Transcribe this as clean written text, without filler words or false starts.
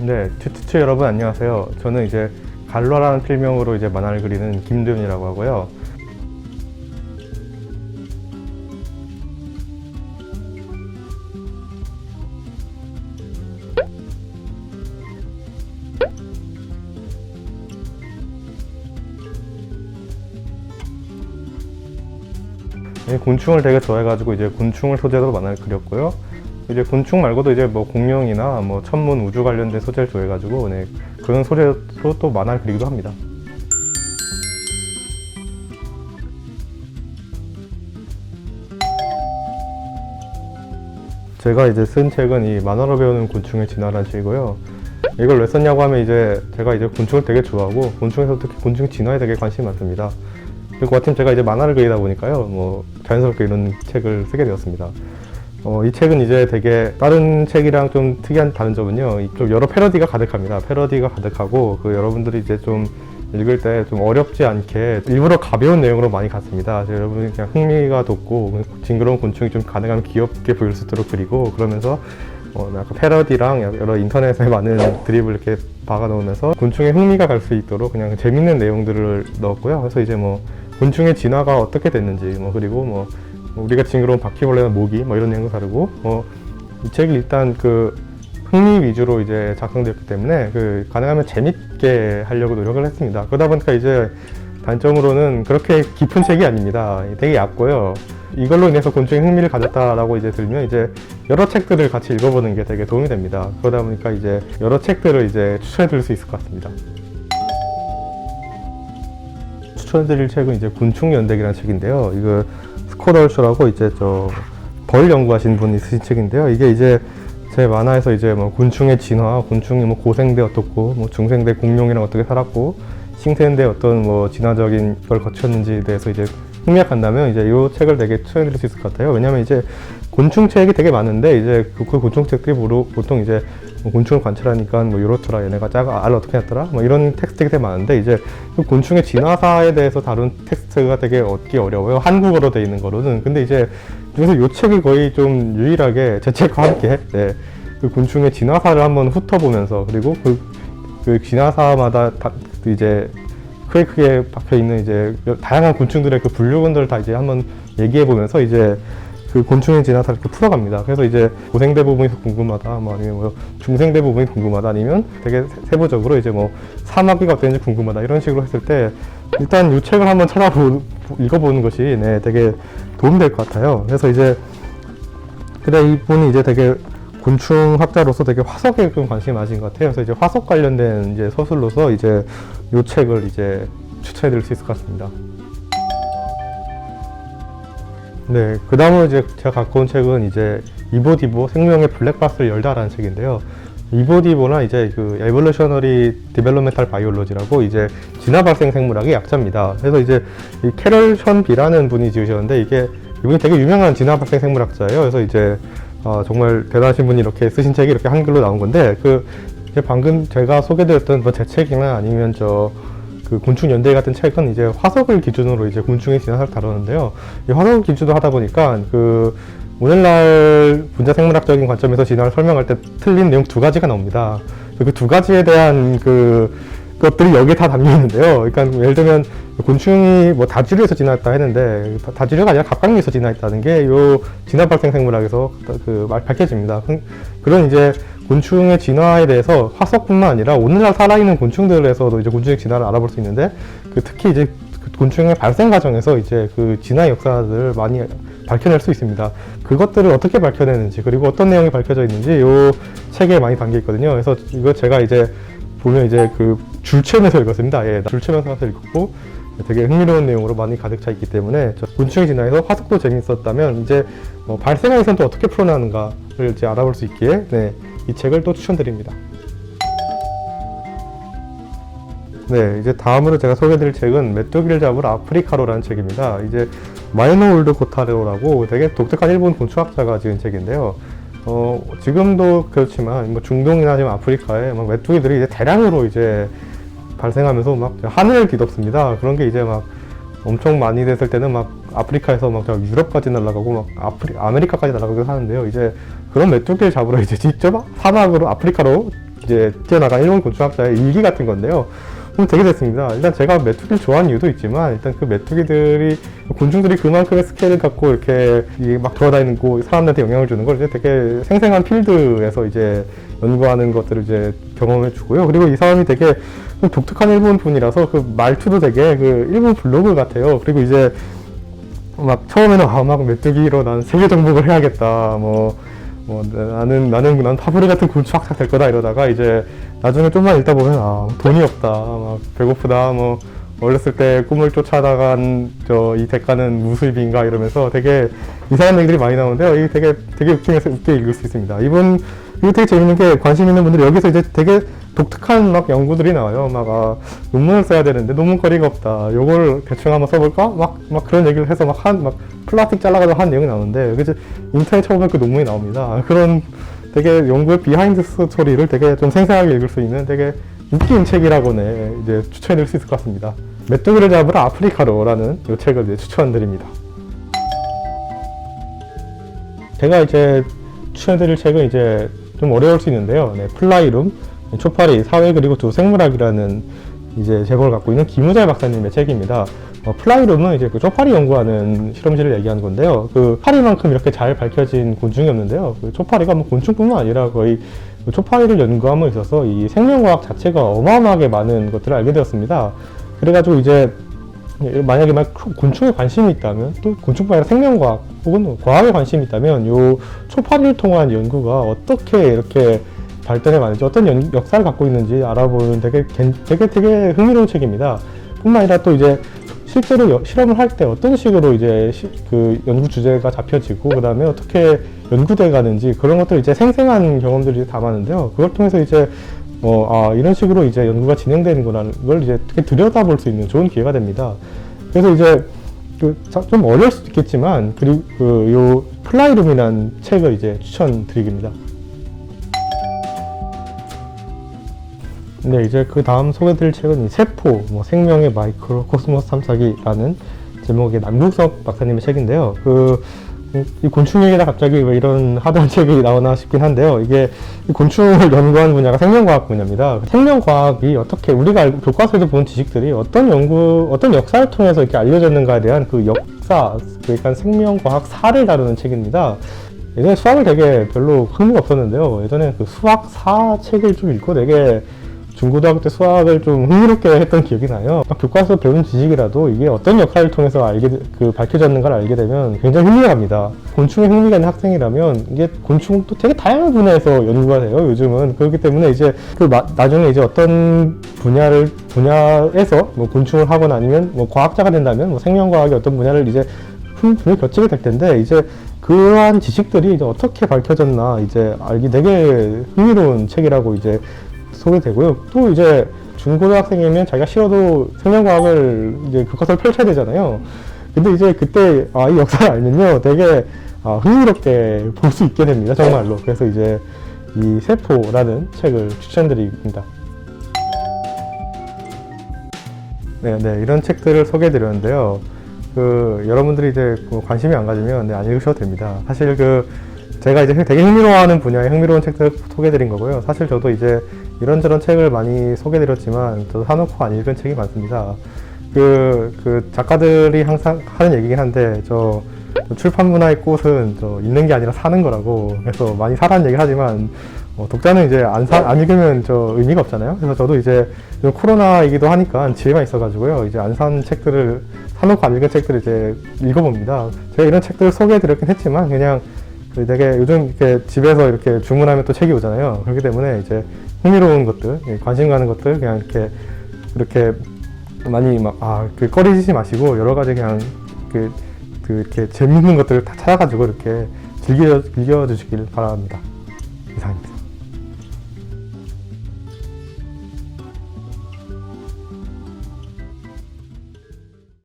네, 튜튜 여러분 안녕하세요. 저는 이제 갈로라는 필명으로 이제 만화를 그리는 김도현이라고 하고요. 곤충을 되게 좋아해가지고 이제 곤충을 소재로 만화를 그렸고요. 이제 곤충 말고도 이제 뭐 공룡이나 뭐 천문 우주 관련된 소재를 좋아해가지고 그런 소재로 또 만화를 그리기도 합니다. 제가 이제 쓴 책은 이 만화로 배우는 곤충의 진화라는 책이고요. 이걸 왜 썼냐고 하면 이제 제가 이제 곤충을 되게 좋아하고 곤충에서 특히 곤충 진화에 되게 관심이 많습니다. 그리고 마침 제가 이제 만화를 그리다 보니까요, 뭐 자연스럽게 이런 책을 쓰게 되었습니다. 이 책은 이제 되게 다른 책이랑 좀 특이한 다른 점은요, 좀 여러 패러디가 가득합니다. 패러디가 가득하고 여러분들이 이제 좀 읽을 때 좀 어렵지 않게 일부러 가벼운 내용으로 많이 갔습니다. 여러분이 그냥 흥미가 돋고 징그러운 곤충이 좀 가능하면 귀엽게 보일 수 있도록 그리고 그러면서 약간 패러디랑 여러 인터넷에 많은 드립을 이렇게 박아 놓으면서 곤충에 흥미가 갈 수 있도록 그냥 재밌는 내용들을 넣었고요. 그래서 이제 뭐 곤충의 진화가 어떻게 됐는지 그리고 우리가 징그러운 바퀴벌레나 모기 이런 내용도 다루고 이 책이 일단 흥미 위주로 이제 작성되었기 때문에 가능하면 재밌게 하려고 노력을 했습니다. 그러다 보니까 이제 단점으로는 그렇게 깊은 책이 아닙니다. 되게 얇고요. 이걸로 인해서 곤충에 흥미를 가졌다라고 이제 들면 이제 여러 책들을 같이 읽어보는 게 되게 도움이 됩니다. 그러다 보니까 이제 여러 책들을 이제 추천해드릴 수 있을 것 같습니다. 추천해드릴 책은 이제 곤충연대기라는 책인데요. 이거 스콧 얼쇼라고 이제 벌 연구하신 분이 쓰신 책인데요. 이게 이제 제 만화에서 이제 뭐 곤충의 진화, 곤충이 뭐 고생대 어떻고, 뭐 중생대 공룡이랑 어떻게 살았고, 신생대 어떤 뭐 진화적인 걸 거쳤는지에 대해서 이제 흥미가 간다면 이제 이 책을 되게 추천해드릴 수 있을 것 같아요. 왜냐면 이제 곤충 책이 되게 많은데 이제 그 곤충 책들이 보통 이제 곤충을 관찰하니까 뭐 이렇더라, 얘네가 알 어떻게 났더라, 뭐 이런 텍스트가 되게 많은데 이제 그 곤충의 진화사에 대해서 다룬 텍스트가 되게 얻기 어려워요. 한국어로 돼 있는 거로는. 근데 이제 그래서 이 책이 거의 좀 유일하게 제 책과 함께 그 곤충의 진화사를 한번 훑어보면서 그리고 그 진화사마다 이제 크게 박혀 있는 이제 다양한 곤충들의 그 분류군들을 다 이제 한번 얘기해 보면서 이제 그 곤충의 진화사를 이렇게 풀어갑니다. 그래서 이제 고생대 부분이 궁금하다, 아니면 중생대 부분이 궁금하다, 아니면 되게 세부적으로 이제 사마귀가 어땠는지 궁금하다 이런 식으로 했을 때 일단 이 책을 한번 읽어보는 것이 되게 도움될 것 같아요. 그래서 이제 이분이 이제 되게 곤충학자로서 되게 화석에 좀 관심이 많으신 것 같아요. 그래서 이제 화석 관련된 이제 서술로서 이제 이 책을 이제 추천해드릴 수 있을 것 같습니다. 네, 그 다음으로 이제 제가 갖고 온 책은 이제 이보디보 생명의 블랙박스를 열다라는 책인데요. 이보디보나 이제 에볼루셔너리 디벨롭멘탈 바이올로지라고 이제 진화 발생 생물학의 약자입니다. 그래서 이제 이 캐럴 션비라는 분이 지으셨는데 이분이 되게 유명한 진화 발생 생물학자예요. 그래서 이제 정말 대단하신 분이 이렇게 쓰신 책이 이렇게 한글로 나온 건데 방금 제가 소개드렸던 제 책이나 아니면 곤충 연대 같은 책은 이제 화석을 기준으로 이제 곤충의 진화사를 다루는데요. 이 화석을 기준으로 하다 보니까 오늘날 분자 생물학적인 관점에서 진화를 설명할 때 틀린 내용 두 가지가 나옵니다. 그 두 가지에 대한 것들이 여기에 다 담겨 있는데요. 그러니까 예를 들면 곤충이 다지류에서 진화했다 했는데 다지류가 아니라 갑각류에서 진화했다는 게 요 진화 발생 생물학에서 밝혀집니다. 그런 이제 곤충의 진화에 대해서 화석뿐만 아니라 오늘날 살아있는 곤충들에서도 이제 곤충의 진화를 알아볼 수 있는데 특히 이제 곤충의 발생 과정에서 이제 진화 역사들을 많이 밝혀낼 수 있습니다. 그것들을 어떻게 밝혀내는지 그리고 어떤 내용이 밝혀져 있는지 요 책에 많이 담겨 있거든요. 그래서 이거 제가 이제 보면 이제 줄치면서 읽었습니다. 줄치면서 읽었고 되게 흥미로운 내용으로 많이 가득 차 있기 때문에 곤충의 진화에서 화석도 재밌었다면 이제 발생에서는 또 어떻게 풀어나는가를 이제 알아볼 수 있기에 이 책을 또 추천드립니다. 네, 이제 다음으로 제가 소개해드릴 책은 메뚜기를 잡으러 아프리카로라는 책입니다. 이제 마이노울드 코타로라고 되게 독특한 일본 곤충학자가 지은 책인데요. 지금도 그렇지만 중동이나 지금 아프리카에 메뚜기들이 이제 대량으로 이제 발생하면서 하늘을 뒤덮습니다. 그런 게 이제 엄청 많이 됐을 때는 아프리카에서 유럽까지 날아가고 아메리카까지 날아가기도 하는데요. 이제 그런 메뚜기를 잡으러 이제 직접 사막으로 아프리카로 이제 뛰어나간 일본 곤충학자의 일기 같은 건데요. 되게 됐습니다. 일단 제가 메뚜기를 좋아하는 이유도 있지만 일단 그 메뚜기들이 곤충들이 그만큼의 스케일을 갖고 이렇게 막 돌아다니고 사람들한테 영향을 주는 걸 이제 되게 생생한 필드에서 이제 연구하는 것들을 이제 경험해 주고요. 그리고 이 사람이 되게 독특한 일본 분이라서 그 말투도 되게 그 일본 블로그 같아요. 그리고 이제 막 처음에는 막 메뚜기로 난 세계 정복을 해야겠다. 나는 파브리 같은 곤충학자 될 거다 이러다가 이제 나중에 좀만 읽다 보면 돈이 없다, 막 배고프다, 어렸을 때 꿈을 쫓아다간 이 대가는 무수입인가 이러면서 되게 이상한 얘기들이 많이 나오는데요. 이게 되게 웃게 읽을 수 있습니다. 이거 되게 재밌는 게 관심 있는 분들이 여기서 이제 되게 독특한 막 연구들이 나와요. 논문을 써야 되는데 논문거리가 없다. 요걸 대충 한번 써볼까? 막 그런 얘기를 해서 막 플라스틱 잘라가지고 한 내용이 나오는데 그래서 인터넷 쳐보면 그 논문이 나옵니다. 그런 되게 연구의 비하인드 스토리를 되게 좀 생생하게 읽을 수 있는 되게 웃긴 책이라고는 이제 추천해드릴 수 있을 것 같습니다. 메뚜기를 잡으러 아프리카로라는 이 책을 이제 추천드립니다. 제가 이제 추천해드릴 책은 이제 좀 어려울 수 있는데요. 플라이룸, 초파리, 사회 그리고 두 생물학이라는 이제 제목을 갖고 있는 김우잘 박사님의 책입니다. 플라이룸은 이제 그 초파리 연구하는 실험실을 얘기하는 건데요. 그 파리만큼 이렇게 잘 밝혀진 곤충이 없는데요. 그 초파리가 곤충뿐만 아니라 거의 그 초파리를 연구함에 있어서 이 생명과학 자체가 어마어마하게 많은 것들을 알게 되었습니다. 그래가지고 이제 만약에 곤충에 관심이 있다면 또 곤충뿐만 아니라 생명과학 혹은 과학에 관심이 있다면 요 초파리를 통한 연구가 어떻게 이렇게 발전해 왔는지 어떤 역사를 갖고 있는지 알아보는 되게 흥미로운 책입니다. 뿐만 아니라 또 이제 실제로 실험을 할 때 어떤 식으로 이제 그 연구 주제가 잡혀지고 그 다음에 어떻게 연구돼 가는지 그런 것들 이제 생생한 경험들이 담았는데요. 그걸 통해서 이제 이런 식으로 이제 연구가 진행되는구나 걸 이제 되게 들여다볼 수 있는 좋은 기회가 됩니다. 그래서 이제 좀 어려울 수도 있겠지만 그리고 요 플라이룸이라는 책을 이제 추천드립니다. 네, 이제 그 다음 소개드릴 책은 이 세포, 생명의 마이크로 코스모스 탐사기라는 제목의 남국석 박사님의 책인데요. 이 곤충 얘기다 갑자기 왜 이런 하드한 책이 나오나 싶긴 한데요. 이게 이 곤충을 연구하는 분야가 생명과학 분야입니다. 생명과학이 어떻게 우리가 교과서에서 본 지식들이 어떤 역사를 통해서 이렇게 알려졌는가에 대한 그 역사, 그러니까 생명과학사를 다루는 책입니다. 예전에 수학을 되게 별로 흥미가 없었는데요. 예전에 그 수학사 책을 좀 읽고 되게 중고등학교 때 수학을 좀 흥미롭게 했던 기억이 나요. 교과서에서 배운 지식이라도 이게 어떤 역할을 통해서 밝혀졌는가를 알게 되면 굉장히 흥미가 갑니다. 곤충에 흥미가 있는 학생이라면 이게 곤충도 되게 다양한 분야에서 연구가 돼요, 요즘은. 그렇기 때문에 이제 나중에 이제 어떤 분야에서 곤충을 하거나 아니면 과학자가 된다면 생명과학의 어떤 분야를 이제 분명히 겹치게 될 텐데 이제 그러한 지식들이 이제 어떻게 밝혀졌나 이제 알기 되게 흥미로운 책이라고 이제 소개되고요. 또 이제 중고등학생이면 자기가 싫어도 생명과학을 이제 교과서를 펼쳐야 되잖아요. 근데 이제 그때 이 역사를 알면요 되게 흥미롭게 볼 수 있게 됩니다, 정말로. 그래서 이제 이 세포라는 책을 추천드립니다. 네, 이런 책들을 소개해드렸는데요. 여러분들이 이제 관심이 안 가지면 안 읽으셔도 됩니다. 사실 제가 이제 되게 흥미로워하는 분야의 흥미로운 책들을 소개해드린 거고요. 사실 저도 이제 이런저런 책을 많이 소개해드렸지만 저도 사놓고 안 읽은 책이 많습니다. 작가들이 항상 하는 얘기긴 한데 출판 문화의 꽃은 읽는 게 아니라 사는 거라고. 그래서 많이 사라는 얘기를 하지만 독자는 이제 안 읽으면 의미가 없잖아요. 그래서 저도 이제 코로나이기도 하니까 집에만 있어가지고요. 이제 안 산 책들을 사놓고 안 읽은 책들을 이제 읽어봅니다. 제가 이런 책들을 소개해드렸긴 했지만 그냥 되게 요즘 이렇게 집에서 이렇게 주문하면 또 책이 오잖아요. 그렇기 때문에 이제 흥미로운 것들, 관심 가는 것들 그냥 이렇게 많이 꺼리지 마시고 여러 가지 그냥 이렇게 재밌는 것들을 다 찾아가지고 이렇게 즐겨주시길 바랍니다. 이상입니다.